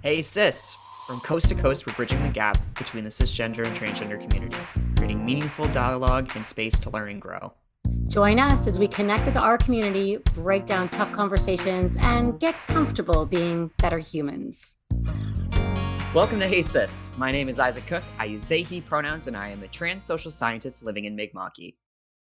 Hey sis! From coast to coast, we're bridging the gap between the cisgender and transgender community, creating meaningful dialogue and space to learn and grow. Join us as we connect with our community, break down tough conversations, and get comfortable being better humans. Welcome to Hey Sis! My name is Isaac Cook. I use they, he pronouns, and I am a trans social scientist living in Mi'kma'ki.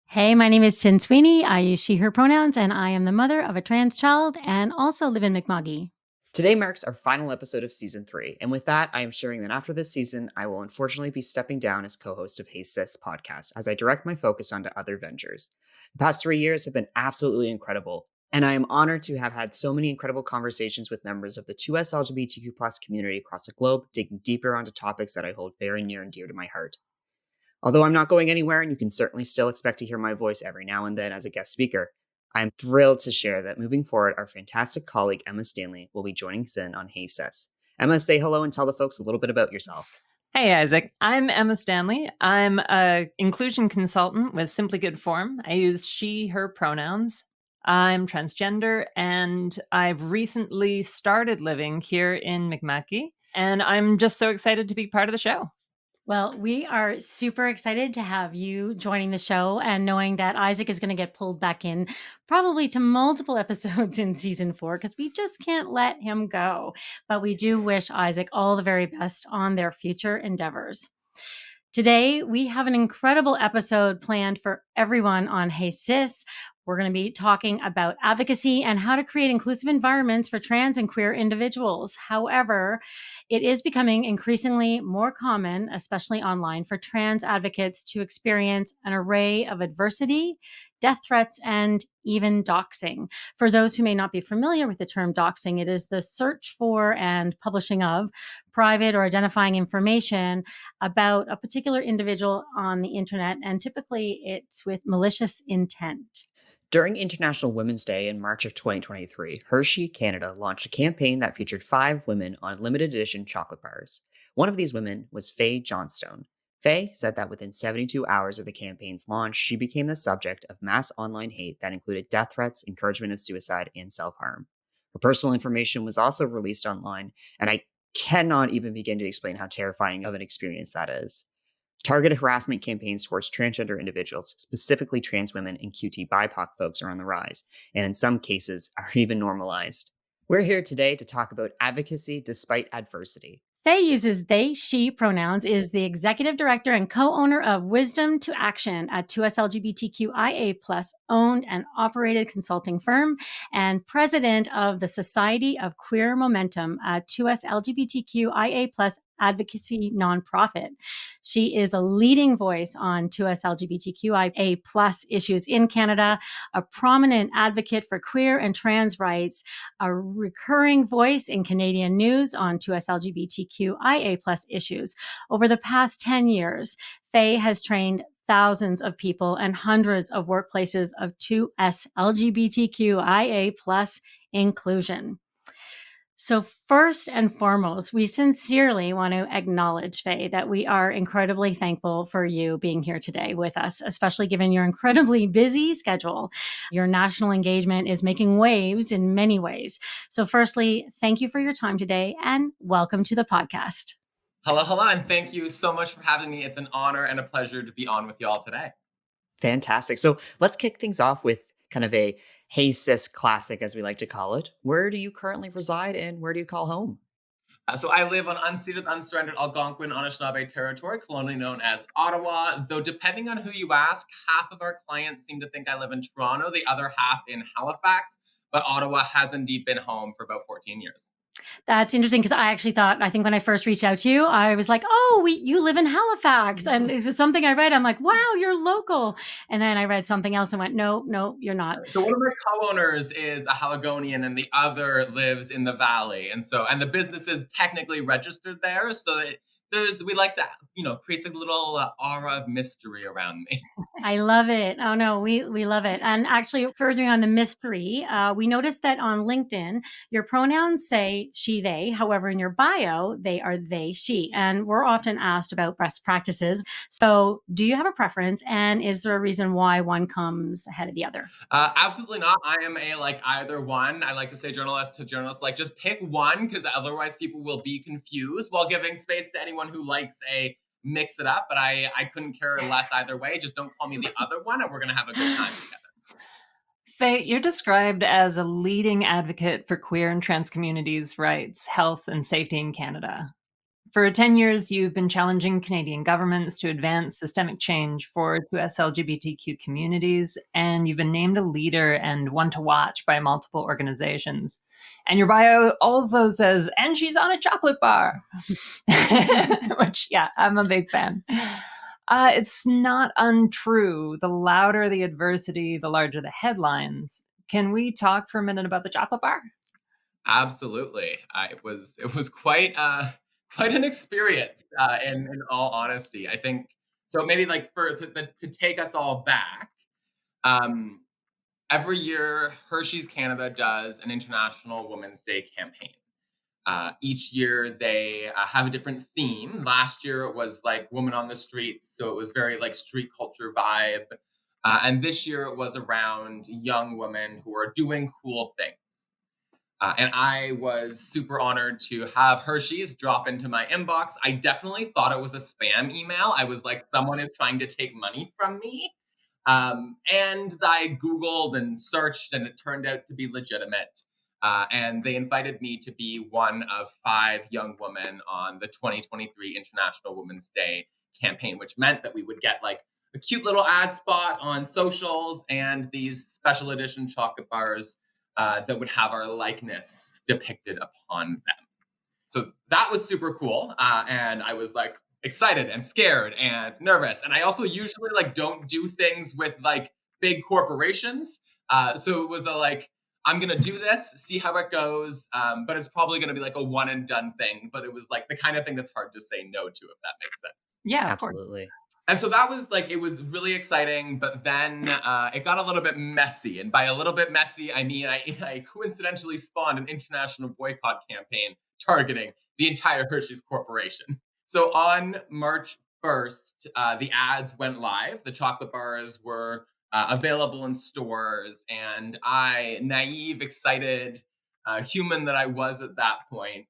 Hey, my name is Sin Sweeney. I use she, her pronouns, and I am the mother of a trans child and also live in Mi'kma'ki. Today marks our final episode of Season 3, and with that, I am sharing that after this season, I will unfortunately be stepping down as co-host of Hey Sis podcast as I direct my focus onto other ventures. The past 3 years have been absolutely incredible, and I am honored to have had so many incredible conversations with members of the 2S LGBTQ+ community across the globe, digging deeper onto topics that I hold very near and dear to my heart. Although I'm not going anywhere, and you can certainly still expect to hear my voice every now and then as a guest speaker, I'm thrilled to share that moving forward, our fantastic colleague Emma Stanley will be joining Sin on Hey Sis. Emma, say hello and tell the folks a little bit about yourself. Hey, Isaac. I'm Emma Stanley. I'm an inclusion consultant with Simply Good Form. I use she, her pronouns. I'm transgender, and I've recently started living here in Mi'kma'ki, and I'm just so excited to be part of the show. Well, we are super excited to have you joining the show and knowing that Isaac is going to get pulled back in probably to multiple episodes in season 4 because we just can't let him go. But we do wish Isaac all the very best on their future endeavors. Today, we have an incredible episode planned for everyone on Hey Sis. We're going to be talking about advocacy and how to create inclusive environments for trans and queer individuals. However, it is becoming increasingly more common, especially online, for trans advocates to experience an array of adversity, death threats, and even doxing. For those who may not be familiar with the term doxing, it is the search for and publishing of private or identifying information about a particular individual on the internet, and typically it's with malicious intent. During International Women's Day in March of 2023, Hershey Canada launched a campaign that featured 5 women on limited edition chocolate bars. One of these women was Faye Johnstone. Faye said that within 72 hours of the campaign's launch, she became the subject of mass online hate that included death threats, encouragement of suicide, and self-harm. Her personal information was also released online, and I cannot even begin to explain how terrifying of an experience that is. Targeted harassment campaigns towards transgender individuals, specifically trans women and QT BIPOC folks, are on the rise, and in some cases are even normalized. We're here today to talk about advocacy despite adversity. Faye uses they, she pronouns, is the executive director and co-owner of Wisdom to Action, a 2S LGBTQIA+ owned and operated consulting firm, and president of the Society of Queer Momentum, a 2S LGBTQIA+ advocacy nonprofit. She is a leading voice on 2S LGBTQIA+ issues in Canada, a prominent advocate for queer and trans rights, a recurring voice in Canadian news on 2S LGBTQIA+ issues. Over the past 10 years, Faye has trained thousands of people and hundreds of workplaces of 2S LGBTQIA+ inclusion. So first and foremost, we sincerely want to acknowledge, Faye, that we are incredibly thankful for you being here today with us, especially given your incredibly busy schedule. Your national engagement is making waves in many ways. So firstly, thank you for your time today and welcome to the podcast. Hello, and thank you so much for having me. It's an honor and a pleasure to be on with you all today. Fantastic. So let's kick things off with kind of a Hey Sis classic, as we like to call it. Where do you currently reside and where do you call home? So I live on unceded, unsurrendered Algonquin Anishinaabe territory, colonially known as Ottawa, though depending on who you ask, half of our clients seem to think I live in Toronto, the other half in Halifax, but Ottawa has indeed been home for about 14 years. That's interesting because I think when I first reached out to you, I was like, oh, you live in Halifax. And this is something I read. I'm like, wow, you're local. And then I read something else and went, no, you're not. So one of my co-owners is a Haligonian and the other lives in the Valley. And the business is technically registered there. So we like to, creates a little aura of mystery around me. I love it. Oh no, we love it. And actually, furthering on the mystery, we noticed that on LinkedIn, your pronouns say she, they. However, in your bio, they are they, she. And we're often asked about best practices. So, do you have a preference? And is there a reason why one comes ahead of the other? Absolutely not. I am a like either one. I like to say journalist to journalist, like just pick one because otherwise people will be confused while giving space to anyone who likes a mix it up. But I couldn't care less either way. Just don't call me the other one, and we're gonna have a good time together. Faye, you're described as a leading advocate for queer and trans communities' rights, health, and safety in Canada. For 10 years, you've been challenging Canadian governments to advance systemic change for US LGBTQ communities, and you've been named a leader and one to watch by multiple organizations. And your bio also says, and she's on a chocolate bar, which, yeah, I'm a big fan. It's not untrue. The louder the adversity, the larger the headlines. Can we talk for a minute about the chocolate bar? Absolutely. It was quite an experience. In all honesty, I think so. Maybe like to take us all back. Um, every year, Hershey's Canada does an International Women's Day campaign. Each year they have a different theme. Last year it was like woman on the streets, so it was very like street culture vibe. And this year it was around young women who are doing cool things. And I was super honored to have Hershey's drop into my inbox. I definitely thought it was a spam email. I was like, someone is trying to take money from me. And I Googled and searched, and it turned out to be legitimate. And they invited me to be one of 5 young women on the 2023 International Women's Day campaign, which meant that we would get like a cute little ad spot on socials and these special edition chocolate bars that would have our likeness depicted upon them. So that was super cool. And I was like excited and scared and nervous. And I also usually like don't do things with like big corporations. So it was a like, I'm gonna do this, see how it goes. But it's probably gonna be like a one and done thing. But it was like the kind of thing that's hard to say no to, if that makes sense. Yeah, of course. Absolutely. And so that was like, it was really exciting, but then it got a little bit messy. And by a little bit messy, I mean, I coincidentally spawned an international boycott campaign targeting the entire Hershey's Corporation. So on March 1st, the ads went live. The chocolate bars were available in stores. And I, naive, excited human that I was at that point,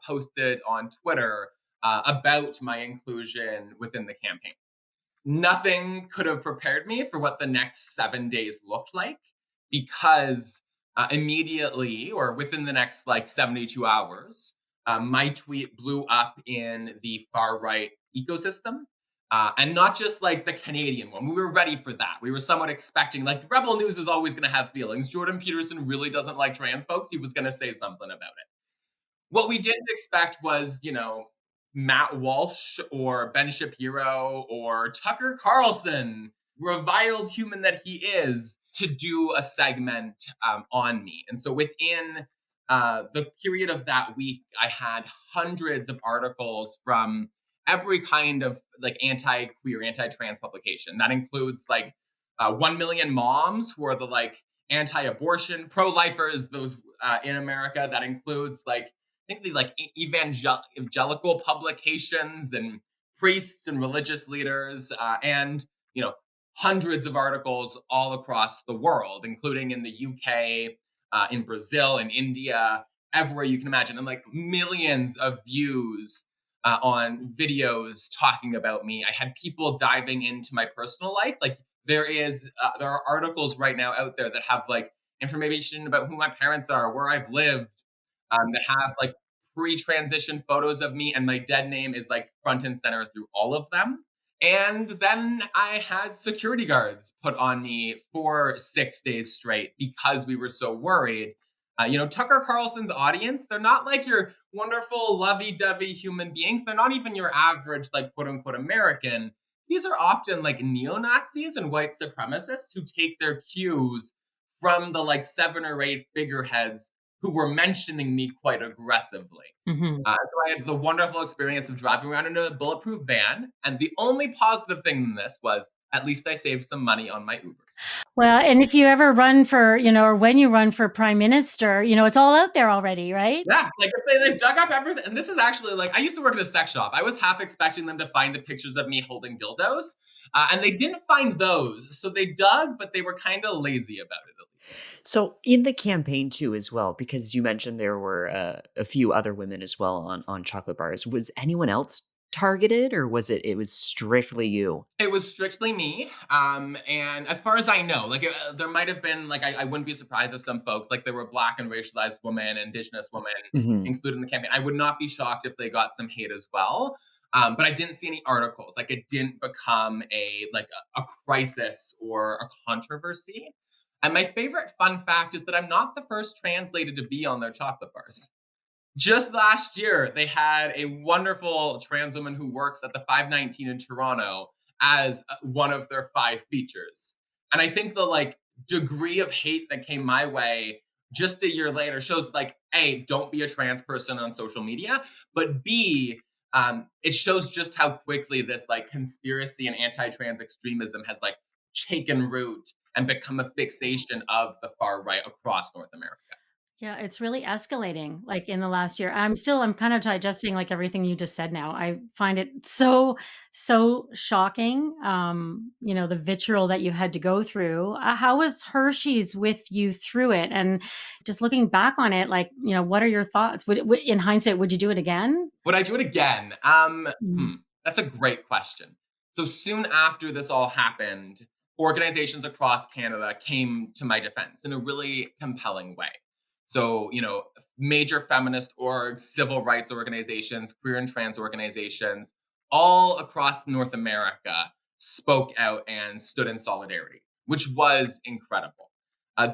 posted on Twitter about my inclusion within the campaign. Nothing could have prepared me for what the next 7 days looked like because immediately or within the next like 72 hours, my tweet blew up in the far right ecosystem. And not just like the Canadian one. We were ready for that. We were somewhat expecting, like, Rebel News is always going to have feelings. Jordan Peterson really doesn't like trans folks. He was going to say something about it. What we didn't expect was, Matt Walsh or Ben Shapiro or Tucker Carlson, reviled human that he is, to do a segment on me. And so within the period of that week, I had hundreds of articles from every kind of like anti-queer, anti-trans publication. That includes like 1 million moms who are the like anti-abortion pro-lifers, those in America. That includes like think the like evangelical publications and priests and religious leaders, and hundreds of articles all across the world, including in the UK, in Brazil, in India, everywhere you can imagine, and like millions of views on videos talking about me. I had people diving into my personal life. Like there are articles right now out there that have like information about who my parents are, where I've lived, that have like pre-transition photos of me, and my dead name is like front and center through all of them. And then I had security guards put on me for 6 days straight because we were so worried. Tucker Carlson's audience, they're not like your wonderful, lovey-dovey human beings. They're not even your average, like, quote-unquote American. These are often like neo-Nazis and white supremacists who take their cues from the like 7 or 8 figureheads who were mentioning me quite aggressively. Mhm. So I had the wonderful experience of driving around in a bulletproof van, and the only positive thing in this was at least I saved some money on my Ubers. Well, and if you ever run for, or when you run for prime minister, it's all out there already, right? Yeah, like if they dug up everything, and this is actually like I used to work at a sex shop. I was half expecting them to find the pictures of me holding dildos, and they didn't find those. So they dug, but they were kind of lazy about it. So in the campaign too, as well, because you mentioned there were a few other women as well on chocolate bars. Was anyone else targeted, or it was strictly you? It was strictly me, and as far as I know, like there might have been like I wouldn't be surprised if some folks like there were Black and racialized women, Indigenous women Hmm. included in the campaign. I would not be shocked if they got some hate as well, but I didn't see any articles. Like it didn't become a crisis or a controversy. And my favorite fun fact is that I'm not the first trans lady to be on their chocolate bars. Just last year, they had a wonderful trans woman who works at the 519 in Toronto as one of their 5 features. And I think the degree of hate that came my way just a year later shows like A, don't be a trans person on social media, but B, it shows just how quickly this like conspiracy and anti-trans extremism has like taken root and become a fixation of the far right across North America. Yeah, it's really escalating like in the last year. I'm kind of digesting like everything you just said now. I find it so shocking. The vitriol that you had to go through. How was Hershey's with you through it? And just looking back on it, like, what are your thoughts? In hindsight, would you do it again? Would I do it again? Mm. That's a great question. So soon after this all happened, organizations across Canada came to my defense in a really compelling way. So, major feminist orgs, civil rights organizations, queer and trans organizations, all across North America spoke out and stood in solidarity, which was incredible.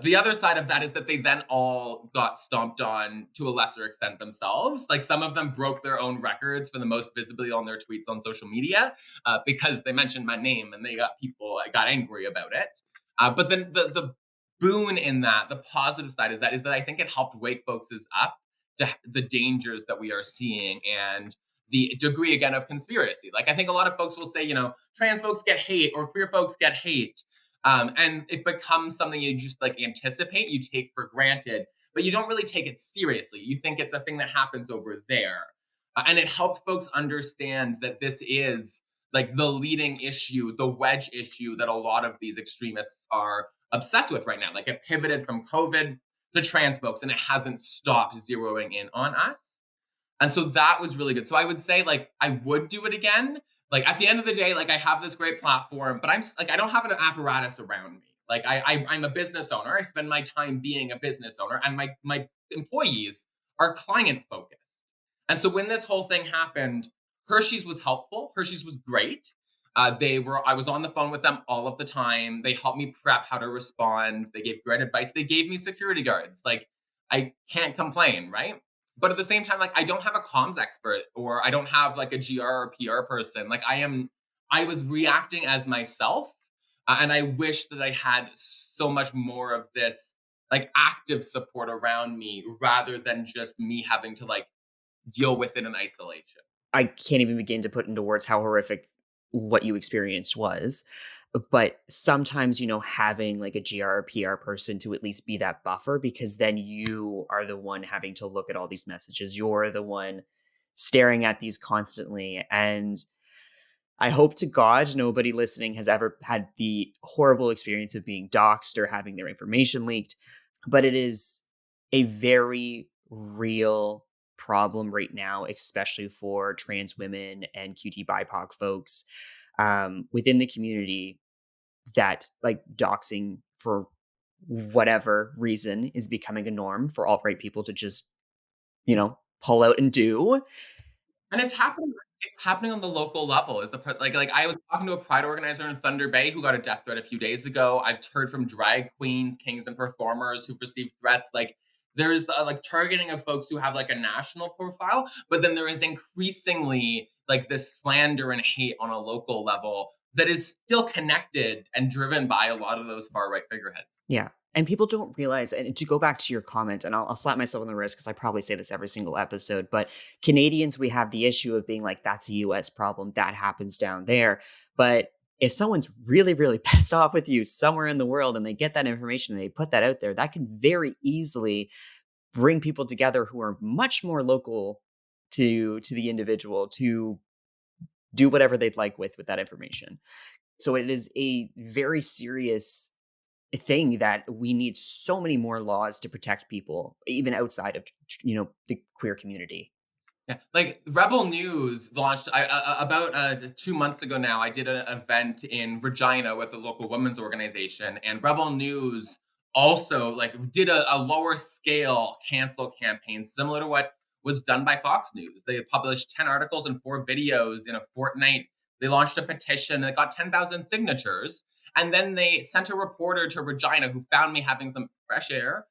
The other side of that is that they then all got stomped on to a lesser extent themselves. Like some of them broke their own records for the most visibility on their tweets on social media because they mentioned my name and they got angry about it. But then the boon in that, the positive side is that I think it helped wake folks up to the dangers that we are seeing and the degree again of conspiracy. Like I think a lot of folks will say, trans folks get hate or queer folks get hate. And it becomes something you just like anticipate, you take for granted, but you don't really take it seriously. You think it's a thing that happens over there. And it helped folks understand that this is like the leading issue, the wedge issue that a lot of these extremists are obsessed with right now. Like it pivoted from COVID to trans folks and it hasn't stopped zeroing in on us. And so that was really good. So I would say like I would do it again. Like at the end of the day, like I have this great platform, but I don't have an apparatus around me. Like I'm a business owner. I spend my time being a business owner, and my employees are client focused. And so when this whole thing happened, Hershey's was helpful. Hershey's was great. I was on the phone with them all of the time. They helped me prep how to respond. They gave great advice. They gave me security guards. Like I can't complain, right? But at the same time, like I don't have a comms expert or I don't have like a GR or PR person. I was reacting as myself. And I wish that I had so much more of this like active support around me rather than just me having to like deal with it in isolation. I can't even begin to put into words how horrific what you experienced was. But sometimes, having like a GR or PR person to at least be that buffer, because then you are the one having to look at all these messages. You're the one staring at these constantly. And I hope to God nobody listening has ever had the horrible experience of being doxxed or having their information leaked. But it is a very real problem right now, especially for trans women and QT BIPOC folks within the community, that like doxing for whatever reason is becoming a norm for alt-right people to just, pull out and do. And it's happening on the local level. Like I was talking to a pride organizer in Thunder Bay who got a death threat a few days ago. I've heard from drag queens, kings, and performers who've received threats. Like there's like targeting of folks who have like a national profile, but then there is increasingly like this slander and hate on a local level that is still connected and driven by a lot of those far right figureheads. Yeah. And people don't realize, and to go back to your comment, and I'll slap myself on the wrist because I probably say this every single episode, but Canadians, we have the issue of being like, that's a US problem, that happens down there. But if someone's really, really pissed off with you somewhere in the world and they get that information and they put that out there, that can very easily bring people together who are much more local to the individual to do whatever they'd like with that information. So it is a very serious thing that we need so many more laws to protect people, even outside of the queer community. Yeah, like Rebel News launched about 2 months ago now. I did an event in Regina with a local women's organization, and Rebel News also like did a lower scale cancel campaign similar to what was done by Fox News. They published 10 articles and 4 videos in a fortnight. They launched a petition that got 10,000 signatures, and then they sent a reporter to Regina who found me having some fresh air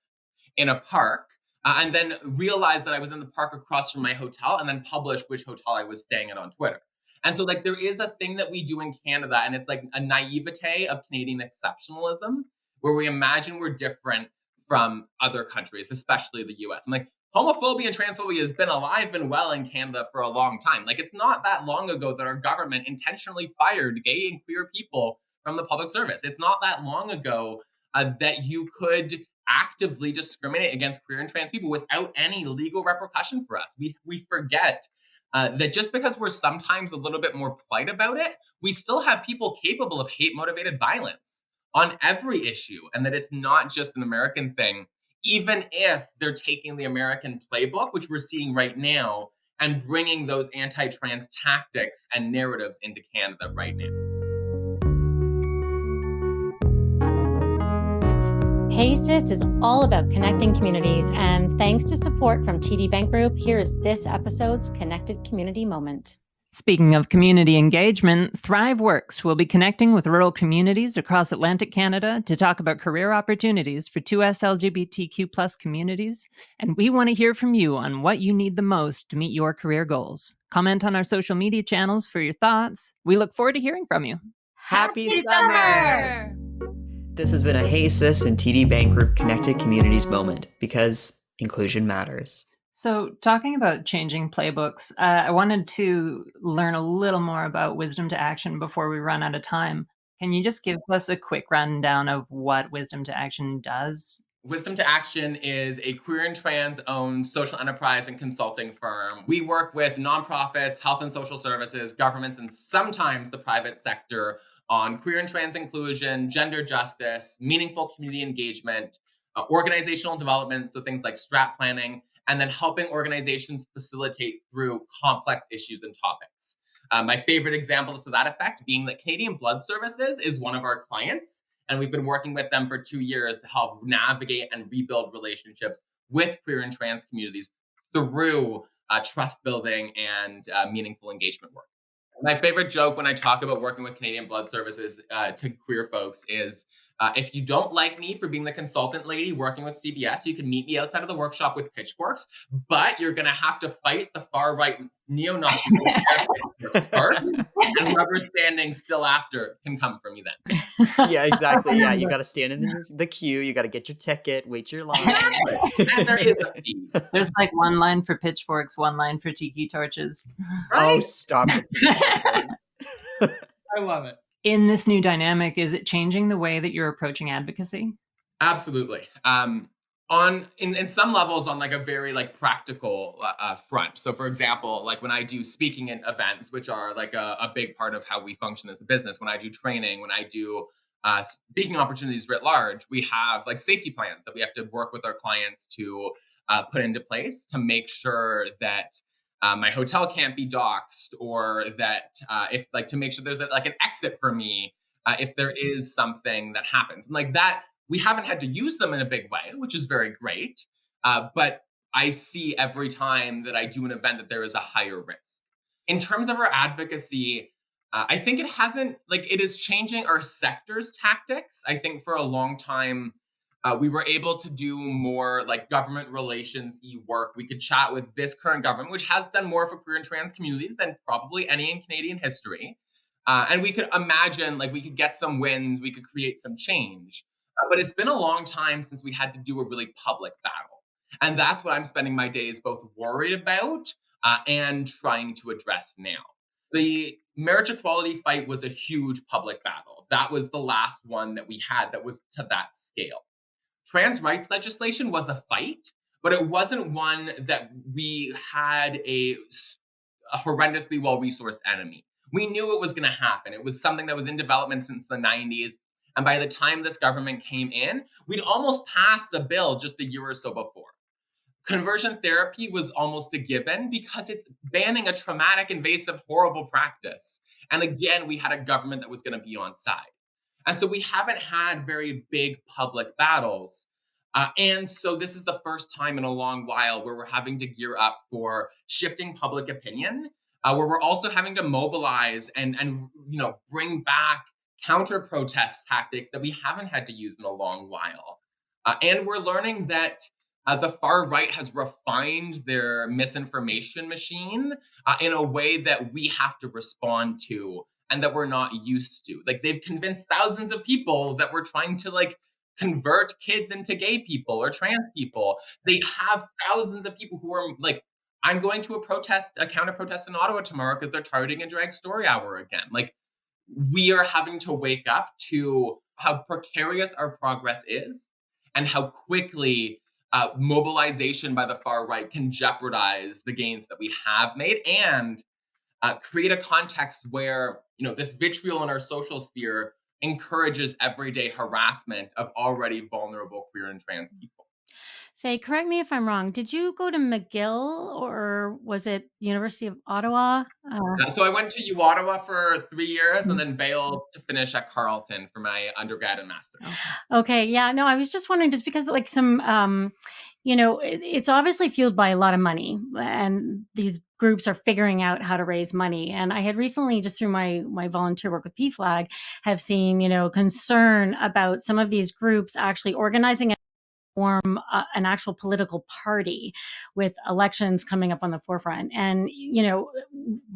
in a park, and then realized that I was in the park across from my hotel, and then published which hotel I was staying at on Twitter. And so, like, there is a thing that we do in Canada, and it's like a naivete of Canadian exceptionalism, where we imagine we're different from other countries, especially the US. And like, homophobia and transphobia has been alive and well in Canada for a long time. Like, it's not that long ago that our government intentionally fired gay and queer people from the public service. It's not that long ago that you could actively discriminate against queer and trans people without any legal repercussion for us. We forget that just because we're sometimes a little bit more polite about it, we still have people capable of hate motivated violence on every issue, and that it's not just an American thing, even if they're taking the American playbook, which we're seeing right now, and bringing those anti trans tactics and narratives into Canada right now. Hey Sis is all about connecting communities, and thanks to support from TD Bank Group, here is this episode's Connected Community Moment. Speaking of community engagement, Thriveworks will be connecting with rural communities across Atlantic Canada to talk about career opportunities for 2S LGBTQ+ communities, and we want to hear from you on what you need the most to meet your career goals. Comment on our social media channels for your thoughts. We look forward to hearing from you. Happy summer! This has been a Hey Sis and TD Bank Group Connected Communities moment, because inclusion matters. So, talking about changing playbooks, I wanted to learn a little more about Wisdom to Action before we run out of time. Can you just give us a quick rundown of what Wisdom to Action does? Wisdom to Action is a queer and trans owned social enterprise and consulting firm. We work with nonprofits, health and social services, governments, and sometimes the private sector on queer and trans inclusion, gender justice, meaningful community engagement, organizational development, so things like strat planning, and then helping organizations facilitate through complex issues and topics. My favorite example to that effect being that Canadian Blood Services is one of our clients, and we've been working with them for 2 years to help navigate and rebuild relationships with queer and trans communities through trust building and meaningful engagement work. My favorite joke when I talk about working with Canadian Blood Services to queer folks is, if you don't like me for being the consultant lady working with CBS, you can meet me outside of the workshop with pitchforks, but you're going to have to fight the far-right neo-Nazis first, and whoever's standing still after can come for me then. Yeah, exactly. Yeah, you got to stand in the queue. You got to get your ticket, wait your line. And there is a fee. There's like one line for pitchforks, one line for tiki torches. Right? Oh, stop it. I love it. In this new dynamic, is it changing the way that you're approaching advocacy? Absolutely. In some levels, on like a very like practical front. So, for example, like when I do speaking at events, which are like a big part of how we function as a business, when I do training, when I do speaking opportunities writ large, we have like safety plans that we have to work with our clients to put into place to make sure that my hotel can't be doxxed, or that if like to make sure there's like an exit for me if there is something that happens. And like that, we haven't had to use them in a big way, which is very great. But I see every time that I do an event that there is a higher risk. In terms of our advocacy, I think it is changing our sector's tactics. I think for a long time, we were able to do more like government relations work. We could chat with this current government, which has done more for queer and trans communities than probably any in Canadian history. And we could imagine like we could get some wins, we could create some change. But it's been a long time since we had to do a really public battle. And that's what I'm spending my days both worried about and trying to address now. The marriage equality fight was a huge public battle. That was the last one that we had that was to that scale. Trans rights legislation was a fight, but it wasn't one that we had a horrendously well resourced enemy. We knew it was going to happen. It was something that was in development since the 90s. And by the time this government came in, we'd almost passed a bill just a year or so before. Conversion therapy was almost a given because it's banning a traumatic, invasive, horrible practice. And again, we had a government that was going to be on side. And so we haven't had very big public battles. And so this is the first time in a long while where we're having to gear up for shifting public opinion, where we're also having to mobilize and bring back counter protest tactics that we haven't had to use in a long while. And we're learning that the far right has refined their misinformation machine in a way that we have to respond to and that we're not used to. Like they've convinced thousands of people that we're trying to convert kids into gay people or trans people. They have thousands of people who are like, I'm going to a counter protest in Ottawa tomorrow because they're targeting a drag story hour again. Like we are having to wake up to how precarious our progress is and how quickly mobilization by the far right can jeopardize the gains that we have made and create a context where this vitriol in our social sphere encourages everyday harassment of already vulnerable queer and trans people. Faye, correct me if I'm wrong. Did you go to McGill or was it University of Ottawa? So I went to U Ottawa for 3 years and Mm. then bailed to finish at Carleton for my undergrad and master's. Okay. Yeah. No, I was just wondering, just because it's obviously fueled by a lot of money, and these groups are figuring out how to raise money. And I had recently, just through my volunteer work with PFLAG, have seen, concern about some of these groups actually organizing form an actual political party with elections coming up on the forefront. And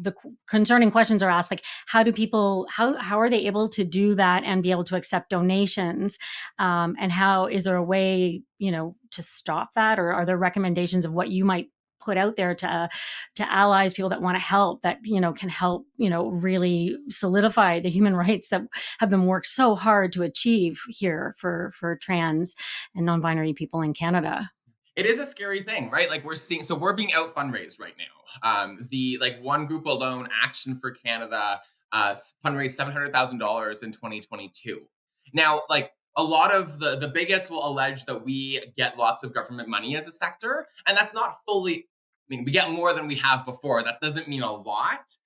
the concerning questions are asked, like, how are they able to do that and be able to accept donations, and how is there a way to stop that, or are there recommendations of what you might put out there to allies, people that want to help, that can help really solidify the human rights that have been worked so hard to achieve here for trans and non-binary people in Canada? It is a scary thing, right? Like we're being out fundraised right now. The one group alone, Action for Canada, fundraised $700,000 in 2022. Now, a lot of the bigots will allege that we get lots of government money as a sector, and that's not fully. I mean, we get more than we have before. That doesn't mean a lot.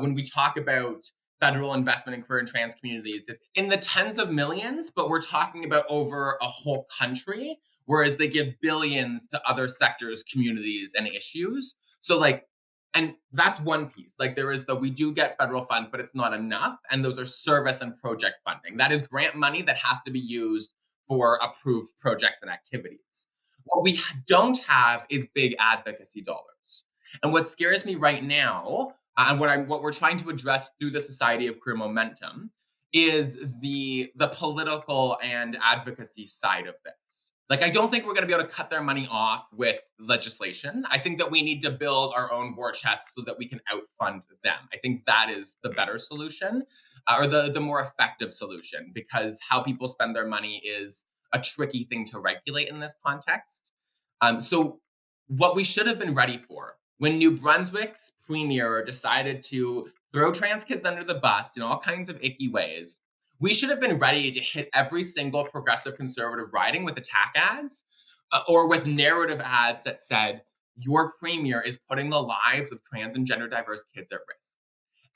When we talk about federal investment in queer and trans communities, it's in the tens of millions, but we're talking about over a whole country, whereas they give billions to other sectors, communities, and issues. So and that's one piece. We do get federal funds, but it's not enough. And those are service and project funding. That is grant money that has to be used for approved projects and activities. What we don't have is big advocacy dollars. And what scares me right now, and what we're trying to address through the Society of Queer Momentum, is the political and advocacy side of this. I don't think we're going to be able to cut their money off with legislation. I think that we need to build our own war chest so that we can outfund them. I think that is the better solution, or the more effective solution, because how people spend their money is a tricky thing to regulate in this context. So what we should have been ready for when New Brunswick's premier decided to throw trans kids under the bus in all kinds of icky ways, we should have been ready to hit every single progressive conservative riding with attack ads, or with narrative ads that said, your premier is putting the lives of trans and gender diverse kids at risk.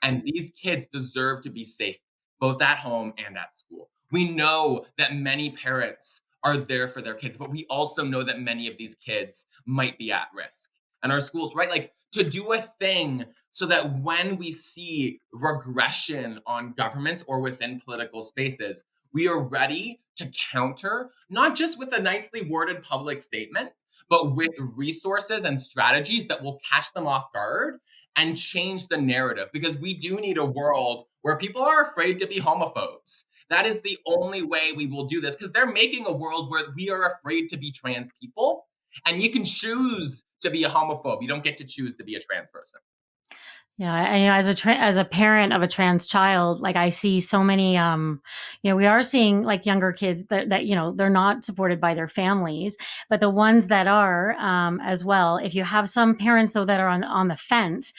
And these kids deserve to be safe, both at home and at school. We know that many parents are there for their kids, but we also know that many of these kids might be at risk. And our schools, right? To do a thing so that when we see regression on governments or within political spaces, we are ready to counter, not just with a nicely worded public statement, but with resources and strategies that will catch them off guard and change the narrative. Because we do need a world where people are afraid to be homophobes. That is the only way we will do this, because they're making a world where we are afraid to be trans people. And you can choose to be a homophobe. You don't get to choose to be a trans person. Yeah, as a parent of a trans child, like I see so many, we are seeing like younger kids that they're not supported by their families, but the ones that are, as well. If you have some parents though that are on the fence,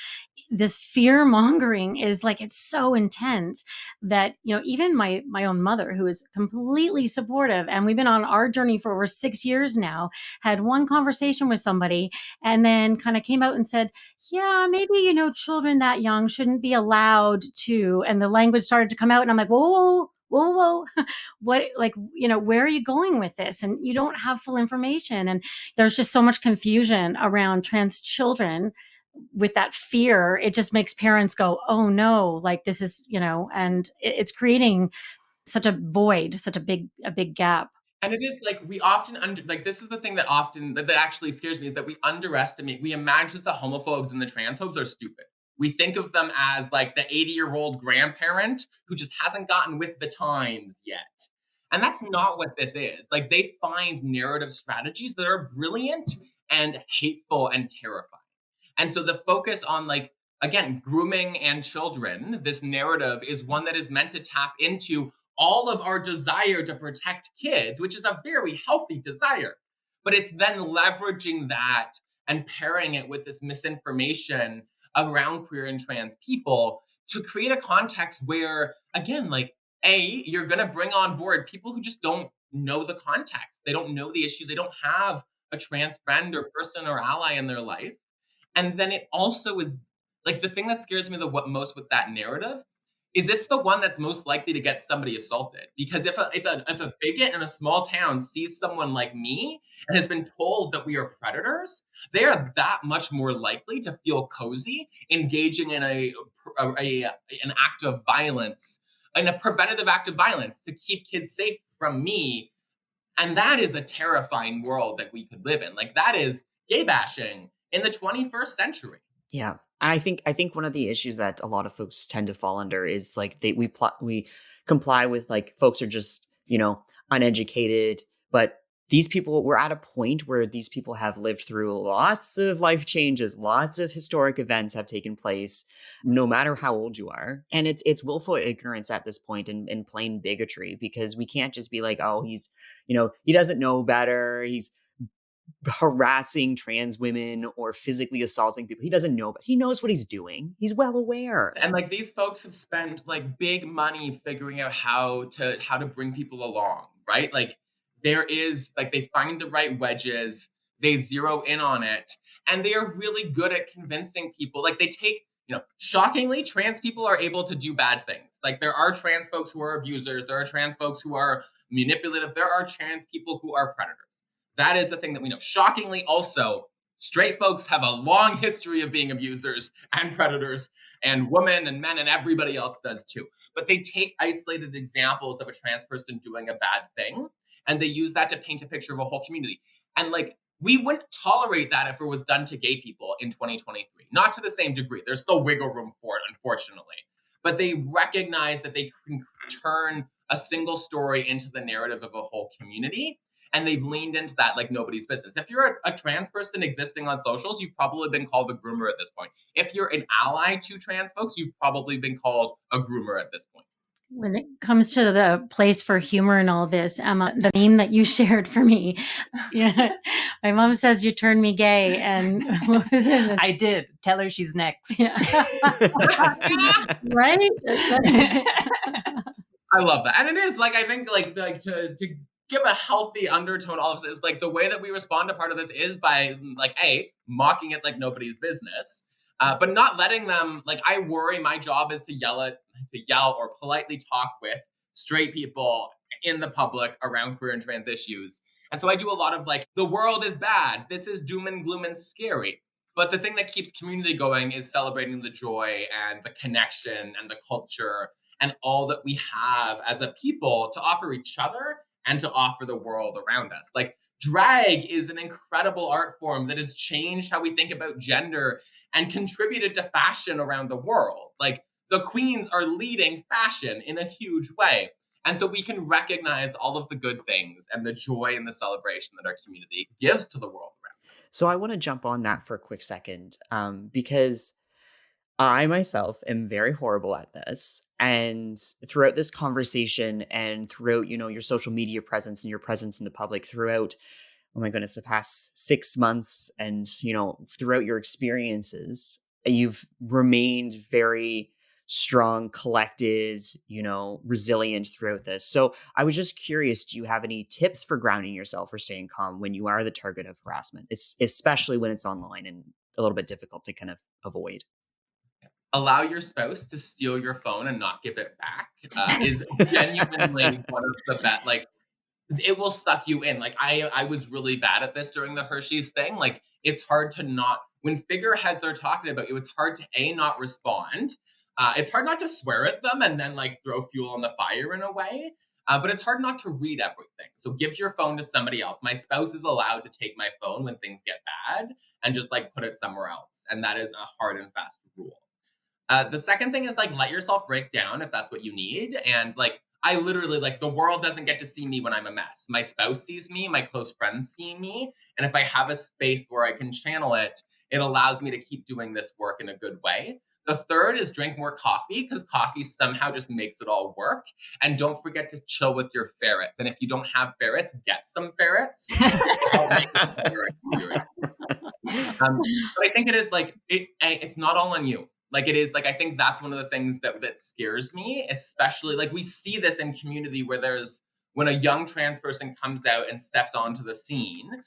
this fear mongering is like it's so intense that even my own mother, who is completely supportive, and we've been on our journey for over 6 years now, had one conversation with somebody and then kind of came out and said, yeah, maybe, children that young shouldn't be allowed to. And the language started to come out. And I'm like, whoa, whoa, whoa, whoa. What, like, where are you going with this? And you don't have full information. And there's just so much confusion around trans children with that fear. It just makes parents go, oh no, like this is, and it's creating such a void, such a big gap. And it is like we often this is the thing that often that actually scares me, is that we underestimate, we imagine that the homophobes and the transphobes are stupid. We think of them as like the 80-year-old grandparent who just hasn't gotten with the times yet. And that's not what this is. Like, they find narrative strategies that are brilliant and hateful and terrifying. And so the focus on, like, again, grooming and children, this narrative is one that is meant to tap into all of our desire to protect kids, which is a very healthy desire. But it's then leveraging that and pairing it with this misinformation around queer and trans people to create a context where, again, like, you're going to bring on board people who just don't know the context. They don't know the issue. They don't have a trans friend or person or ally in their life. And then it also is like, the thing that scares me most with that narrative is it's the one that's most likely to get somebody assaulted. Because if a bigot in a small town sees someone like me and has been told that we are predators, they are that much more likely to feel cozy engaging in an act of violence, in a preventative act of violence to keep kids safe from me. And that is a terrifying world that we could live in. Like, that is gay bashing in the 21st century. Yeah. And I think one of the issues that a lot of folks tend to fall under is like we comply with, like, folks are just, uneducated, but these people, we're at a point where these people have lived through lots of life changes, lots of historic events have taken place, no matter how old you are. And it's willful ignorance at this point, and plain bigotry, because we can't just be like, oh, he's, he doesn't know better. He's harassing trans women or physically assaulting people. He doesn't know, but he knows what he's doing. He's well aware. And like, these folks have spent like big money figuring out how to bring people along, right? Like, there is like, they find the right wedges, they zero in on it, and they are really good at convincing people. Like, they take, shockingly, trans people are able to do bad things. Like, there are trans folks who are abusers, there are trans folks who are manipulative, there are trans people who are predators. That is the thing that we know. Shockingly, also, straight folks have a long history of being abusers and predators, and women and men and everybody else does too. But they take isolated examples of a trans person doing a bad thing, and they use that to paint a picture of a whole community. And like, we wouldn't tolerate that if it was done to gay people in 2023. Not to the same degree. There's still wiggle room for it, unfortunately. But they recognize that they can turn a single story into the narrative of a whole community. And they've leaned into that like nobody's business. If you're a trans person existing on socials, you've probably been called a groomer at this point. If you're an ally to trans folks, you've probably been called a groomer at this point. When it comes to the place for humor and all this, Emma, the meme that you shared for me, my mom says you turned me gay, and what was it? I did. Tell her she's next. Yeah. Right? I love that. And it is like, I think like to give a healthy undertone, all of this is like, the way that we respond to part of this is by like, mocking it like nobody's business, but not letting them, like, I worry my job is to yell or politely talk with straight people in the public around queer and trans issues. And so I do a lot of like, the world is bad, this is doom and gloom and scary. But the thing that keeps community going is celebrating the joy and the connection and the culture and all that we have as a people to offer each other and to offer the world around us. Like, drag is an incredible art form that has changed how we think about gender and contributed to fashion around the world. Like, the queens are leading fashion in a huge way. And so we can recognize all of the good things and the joy and the celebration that our community gives to the world around. So I want to jump on that for a quick second, because I myself am very horrible at this. And throughout this conversation and throughout, your social media presence and your presence in the public throughout, oh my goodness, the past 6 months and, throughout your experiences, you've remained very strong, collected, resilient throughout this. So I was just curious, do you have any tips for grounding yourself or staying calm when you are the target of harassment? It's especially when it's online and a little bit difficult to kind of avoid. Allow your spouse to steal your phone and not give it back is genuinely one of the best. Like, it will suck you in. Like, I was really bad at this during the Hershey's thing. Like, it's hard to not when figureheads are talking about you, it's hard to not respond. It's hard not to swear at them and then like throw fuel on the fire in a way. But it's hard not to read everything. So give your phone to somebody else. My spouse is allowed to take my phone when things get bad and just like put it somewhere else. And that is a hard and fast rule. The second thing is like let yourself break down if that's what you need. And like I literally like the world doesn't get to see me when I'm a mess. My spouse sees me, my close friends see me, and if I have a space where I can channel it, it allows me to keep doing this work in a good way. The third is drink more coffee because coffee somehow just makes it all work. And don't forget to chill with your ferrets. And if you don't have ferrets, get some ferrets. It'll make it a better experience. But I think it is like it's not all on you. Like it is like I think that's one of the things that scares me, especially like we see this in community where there's when a young trans person comes out and steps onto the scene,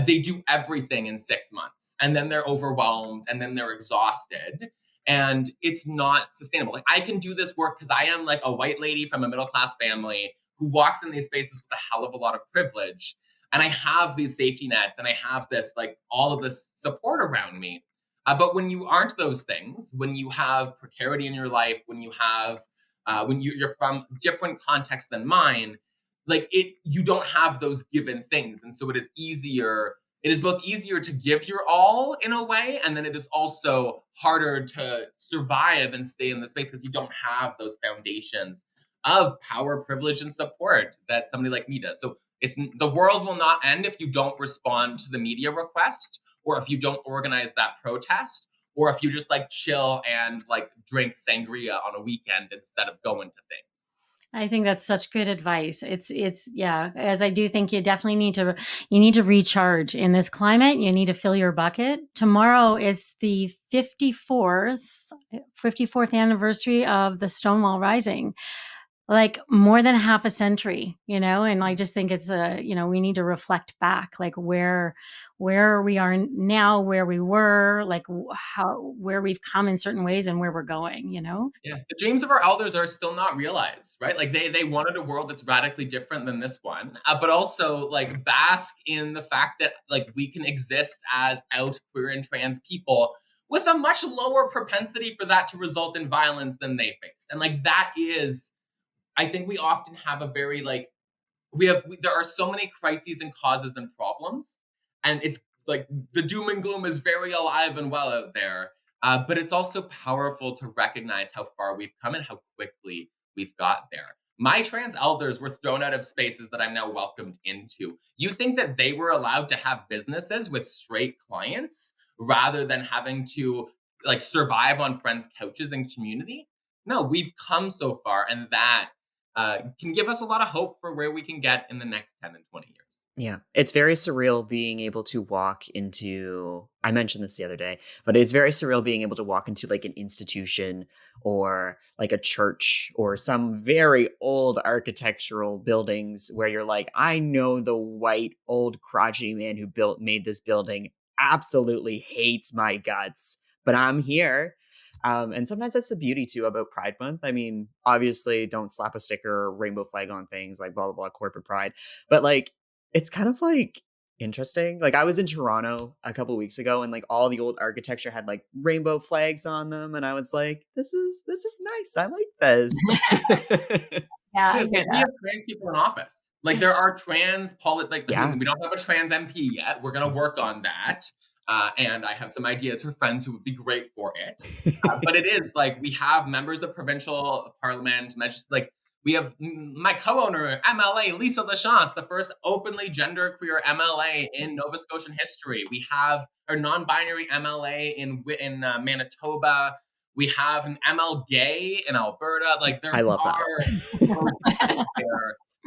they do everything in 6 months, and then they're overwhelmed, and then they're exhausted, and it's not sustainable. Like I can do this work because I am like a white lady from a middle class family who walks in these spaces with a hell of a lot of privilege, and I have these safety nets and I have this like all of this support around me. But when you aren't those things, when you have precarity in your life, when you have when you're from different contexts than mine, like you don't have those given things, and so it is easier. It is both easier to give your all in a way, and then it is also harder to survive and stay in the space because you don't have those foundations of power, privilege, and support that somebody like me does. So it's the world will not end if you don't respond to the media request, or if you don't organize that protest, or if you just like chill and like drink sangria on a weekend instead of going to things. I think that's such good advice. It's yeah, as I do think you definitely need to recharge in this climate. You need to fill your bucket. Tomorrow is the 54th anniversary of the Stonewall Rising. Like more than half a century, and I just think it's we need to reflect back, like where we are now, where we were, like where we've come in certain ways and where we're going. Yeah, the dreams of our elders are still not realized, right? Like they wanted a world that's radically different than this one, but also like bask in the fact that like we can exist as out queer and trans people with a much lower propensity for that to result in violence than they faced, and like that is I think we often have a very like there are so many crises and causes and problems, and it's like the doom and gloom is very alive and well out there. But it's also powerful to recognize how far we've come and how quickly we've got there. My trans elders were thrown out of spaces that I'm now welcomed into. You think that they were allowed to have businesses with straight clients rather than having to like survive on friends' couches and community? No, we've come so far, and that can give us a lot of hope for where we can get in the next 10 and 20 years. Yeah, it's very surreal being able to walk into I mentioned this the other day, but it's very surreal being able to walk into like an institution or like a church or some very old architectural buildings where you're like, I know the white old crotchety man who made this building absolutely hates my guts, but I'm here. And sometimes that's the beauty too about Pride Month. I mean, obviously, don't slap a sticker or rainbow flag on things like blah blah blah corporate pride, but like it's kind of like interesting. Like I was in Toronto a couple weeks ago and like all the old architecture had like rainbow flags on them and I was like, this is nice. I like this. Yeah, I Yeah, hear we have that. trans people in office. Like there are like Yeah. we don't have a trans MP yet. We're gonna work on that. And I have some ideas for friends who would be great for it. But it is like we have members of provincial parliament, like We have my co-owner, MLA Lisa Lachance, the first openly genderqueer MLA in Nova Scotian history. We have our non-binary MLA in Manitoba. We have an ML gay in Alberta. Like there I love that.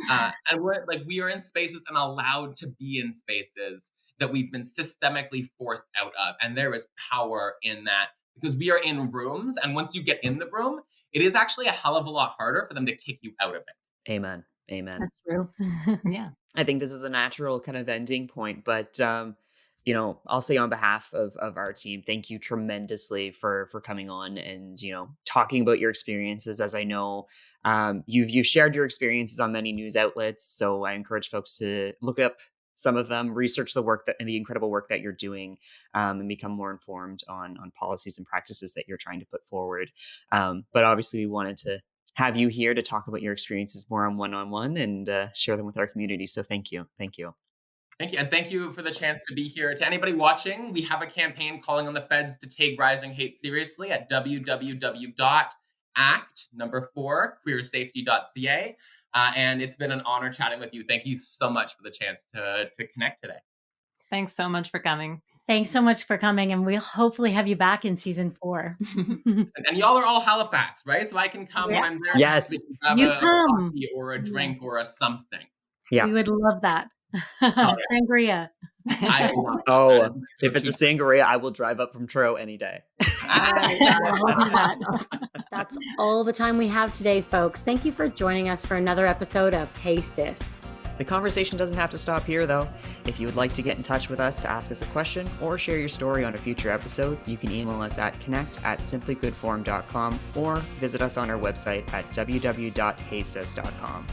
are and we are in spaces and allowed to be in spaces that we've been systemically forced out of. And there is power in that because we are in rooms. And once you get in the room, it is actually a hell of a lot harder for them to kick you out of it. Amen. Amen. That's true. Yeah. I think this is a natural kind of ending point, but I'll say on behalf of our team, thank you tremendously for coming on and talking about your experiences. As I know, you've shared your experiences on many news outlets, so I encourage folks to look up some of them, research the work and the incredible work that you're doing, and become more informed on policies and practices that you're trying to put forward. But obviously, we wanted to have you here to talk about your experiences more on one-on-one and share them with our community. So thank you. Thank you. And thank you for the chance to be here. To anybody watching, we have a campaign calling on the feds to take rising hate seriously at www.act4queersafety.ca. And it's been an honor chatting with you. Thank you so much for the chance to connect today. Thanks so much for coming. Thanks so much for coming, and we'll hopefully have you back in season 4. And y'all are all Halifax, right? So I can come when I'm there. Yes. We can have You a come. coffee or a drink or a something. Yeah. We would love that. Sangria. I love Oh, if it's a sangria, I will drive up from Truro any day. That's all the time we have today, folks. Thank you for joining us for another episode of Hey Sis. The conversation doesn't have to stop here, though. If you would like to get in touch with us to ask us a question or share your story on a future episode, you can email us at connect@simplygoodform.com or visit us on our website at www.heysis.com.